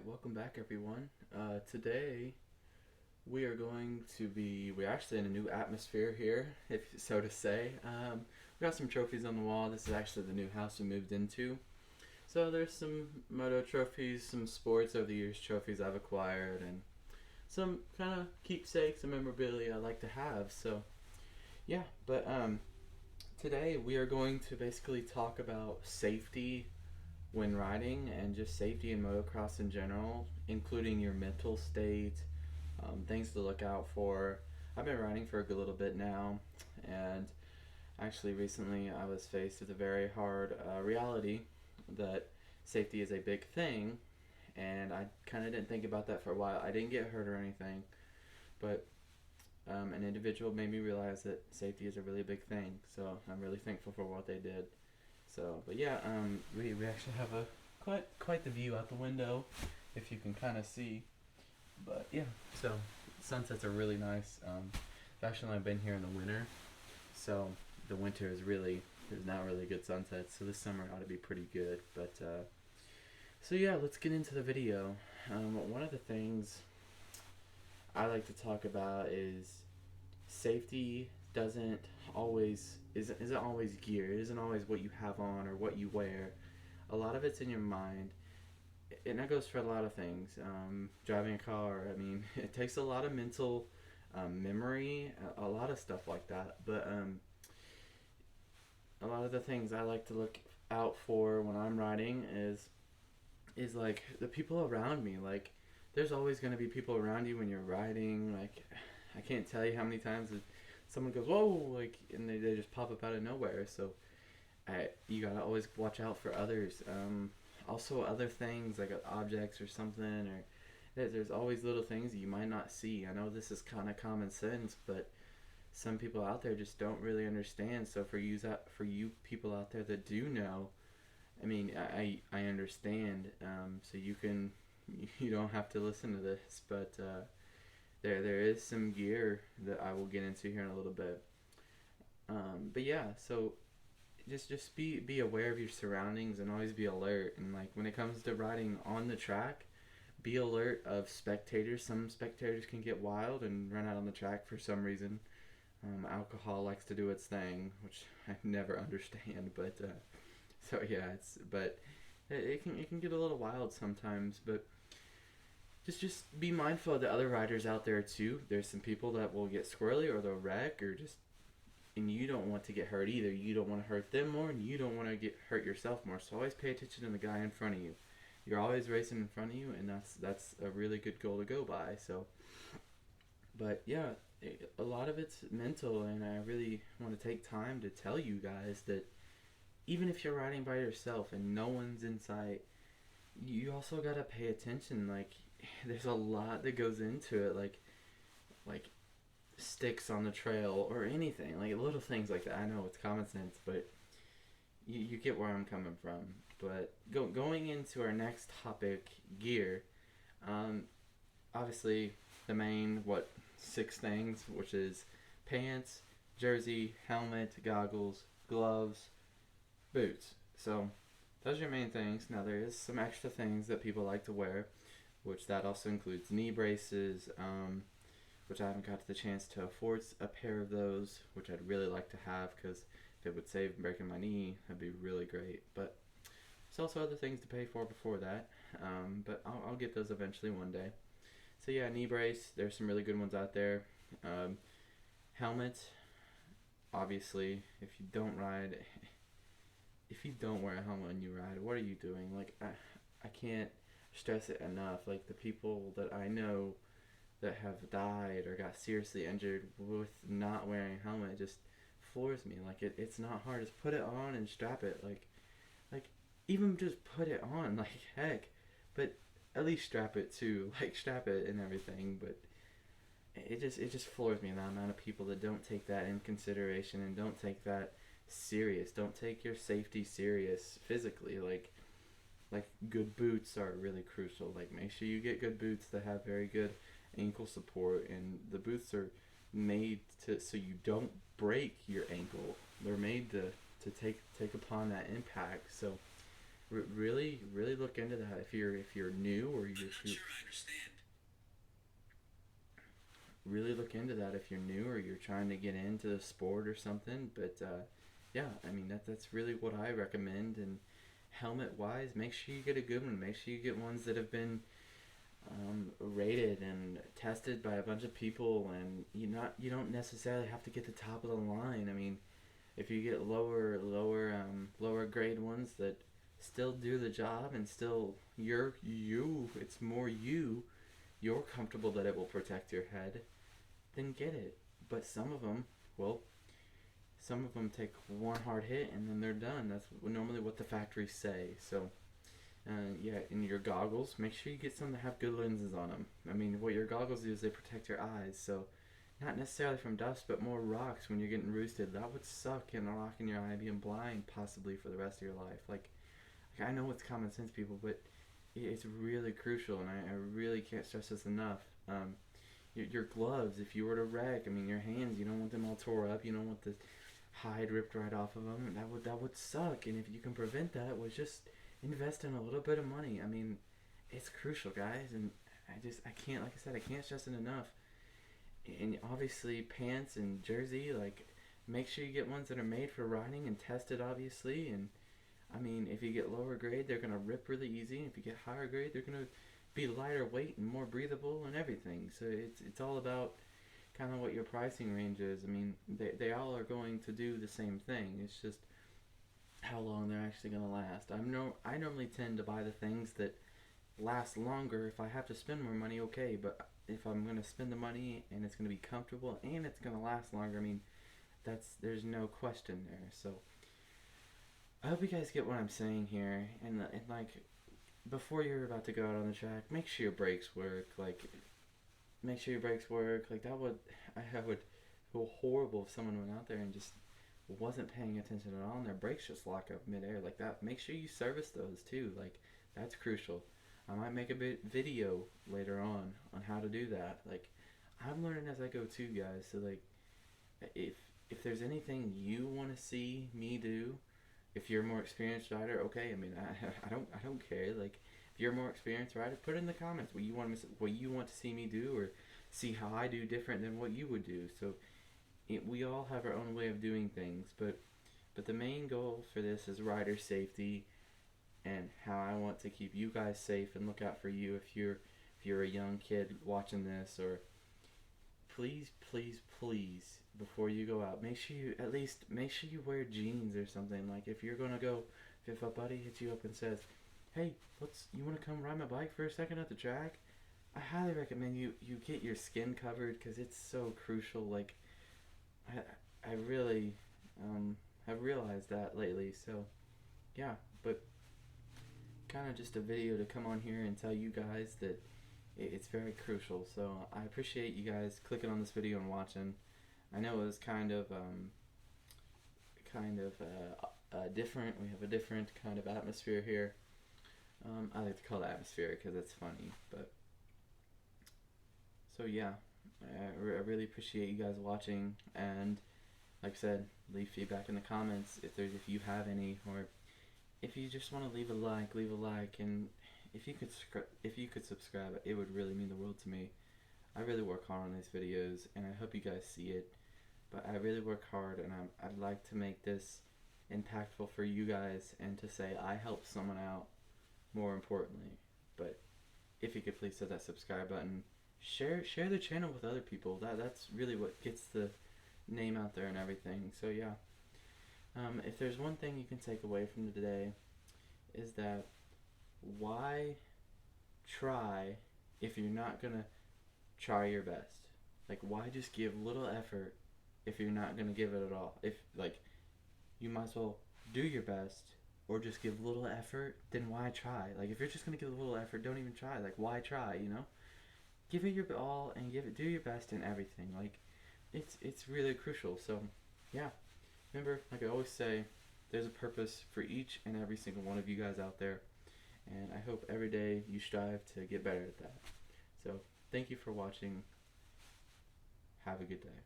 Welcome back everyone. Today we're actually in a new atmosphere here, if so to say. We got some trophies on the wall. This is actually the new house we moved into. So there's some moto trophies, some sports over the years trophies I've acquired, and some kind of keepsakes and memorabilia I like to have. So yeah, but today we are going to basically talk about safety when riding and just safety in motocross in general, including your mental state, things to look out for. I've been riding for a good little bit now, and actually recently I was faced with a very hard reality that safety is a big thing, and I kind of didn't think about that for a while. I didn't get hurt or anything, but an individual made me realize that safety is a really big thing. So I'm really thankful for what they did. So, but yeah, we actually have a quite the view out the window, if you can kind of see. But yeah, so sunsets are really nice. Especially I've been here in the winter, so the winter is really there's not really good sunsets. So this summer ought to be pretty good. But so yeah, let's get into the video. One of the things I like to talk about is safety doesn't always isn't always gear. It isn't always what you have on or what you wear. A lot of it's in your mind, and that goes for a lot of things. Driving a car, I mean, it takes a lot of mental memory, a lot of stuff like that. But a lot of the things I like to look out for when I'm riding is like the people around me. Like, there's always going to be people around you when you're riding. Like, I can't tell you how many times someone goes, whoa, like, and they just pop up out of nowhere. So you gotta always watch out for others. Also, other things like objects or something, or there's always little things you might not see. I know this is kind of common sense, but some people out there just don't really understand. So for you people out there that do know, I mean, I understand. So you don't have to listen to this, but there is some gear that I will get into here in a little bit. But yeah, so just be aware of your surroundings and always be alert. And like when it comes to riding on the track, be alert of spectators. Some spectators can get wild and run out on the track for some reason. Alcohol likes to do its thing, which I never understand. But so yeah, it can get a little wild sometimes. But just be mindful of the other riders out there too. There's some people that will get squirrely or they'll wreck or just and you don't want to get hurt either. You don't want to hurt them more, and you don't want to get hurt yourself more. So always pay attention to the guy in front of you. You're always racing in front of you, and that's a really good goal to go by. So, but yeah, a lot of it's mental, and I really want to take time to tell you guys that even if you're riding by yourself and no one's in sight, you also gotta pay attention. Like, there's a lot that goes into it. Like sticks on the trail or anything like little things like that. I know it's common sense, but you get where I'm coming from. But going into our next topic, gear. um, Obviously the main six things, which is pants, jersey, helmet, goggles, gloves, boots. So those are your main things. Now there is some extra things that people like to wear, which that also includes knee braces, which I haven't got the chance to afford a pair of those, which I'd really like to have because if it would save breaking my knee, that'd be really great. But there's also other things to pay for before that, but I'll get those eventually one day. So yeah, knee brace, there's some really good ones out there. Um, Helmet, obviously, if you don't wear a helmet when you ride, what are you doing? Like, I can't stress it enough. Like, the people that I know that have died or got seriously injured with not wearing a helmet just floors me. Like, it's not hard. Just put it on and strap it. Like even just put it on. Like, heck, but at least strap it too. Like, strap it and everything. But it just floors me the amount of people that don't take that in consideration and don't take that serious. Don't take your safety serious physically. Like good boots are really crucial. Like, make sure you get good boots that have very good ankle support, and the boots are made to so you don't break your ankle. They're made to take upon that impact. So Really look into that if you're new or I'm you not if you sure I understand. really look into that if you're new or you're trying to get into the sport or something. But yeah, I mean that's really what I recommend. And helmet wise, make sure you get a good one. Make sure you get ones that have been rated and tested by a bunch of people. And you don't necessarily have to get the top of the line. I mean, if you get lower grade ones that still do the job and still it's more you're comfortable that it will protect your head, then get it. But well, some of them take one hard hit and then they're done. That's normally what the factories say. So, yeah, in your goggles, make sure you get some that have good lenses on them. I mean, what your goggles do is they protect your eyes. So, not necessarily from dust, but more rocks when you're getting roosted. That would suck, and a rock in your eye being blind possibly for the rest of your life. Like I know it's common sense, people, but it's really crucial, and I really can't stress this enough. Your gloves, if you were to wreck, I mean, your hands, you don't want them all tore up. You don't want the hide ripped right off of them. That would suck. And if you can prevent that, was just invest in a little bit of money. I mean, it's crucial, guys. And I can't, like I said, I can't stress it enough. And obviously, pants and jersey, like, make sure you get ones that are made for riding and tested, obviously. And I mean, if you get lower grade, they're gonna rip really easy. If you get higher grade, they're gonna be lighter weight and more breathable and everything. So it's all about kind of what your pricing range is. I mean, they all are going to do the same thing. It's just how long they're actually going to last. I normally tend to buy the things that last longer. If I have to spend more money, okay, but if I'm going to spend the money and it's going to be comfortable and it's going to last longer, I mean, there's no question there. So I hope you guys get what I'm saying here. And like before you're about to go out on the track, make sure your brakes work. Like make sure your brakes work. Like I would feel horrible if someone went out there and just wasn't paying attention at all and their brakes just lock up midair like that. Make sure you service those too. Like that's crucial. I might make a video later on how to do that. Like I'm learning as I go too, guys. So like if there's anything you want to see me do, if you're a more experienced rider, okay. I mean, I don't care. Like, if you're a more experienced rider, put it in the comments what you want to see me do, or see how I do different than what you would do. So, we all have our own way of doing things, but the main goal for this is rider safety, and how I want to keep you guys safe and look out for you if you're a young kid watching this. Or please, before you go out, make sure you wear jeans or something. Like if you're gonna go, if a buddy hits you up and says, "Hey, you want to come ride my bike for a second at the track?" I highly recommend you get your skin covered because it's so crucial. Like I I really have realized that lately. So yeah, but kind of just a video to come on here and tell you guys that it's very crucial. So I appreciate you guys clicking on this video and watching. I know it was different. We have a different kind of atmosphere here. I like to call it atmosphere because it's funny. But so yeah, I really appreciate you guys watching. And like I said, leave feedback in the comments if you have any, or if you just want to leave a like, and if you could subscribe, it would really mean the world to me. I really work hard on these videos, and I hope you guys see it. But I really work hard, and I'd like to make this impactful for you guys, and to say I helped someone out. More importantly, but if you could please hit that subscribe button, share the channel with other people. That's really what gets the name out there and everything. So yeah, if there's one thing you can take away from today, is that why try if you're not gonna try your best? Like, why just give little effort if you're not gonna give it at all? If like you might as well do your best or just give little effort, then why try? Like if you're just gonna give a little effort, don't even try. Like why try, you know? Give it your all and do your best in everything. Like it's really crucial. So yeah. Remember, like I always say, there's a purpose for each and every single one of you guys out there. And I hope every day you strive to get better at that. So thank you for watching. Have a good day.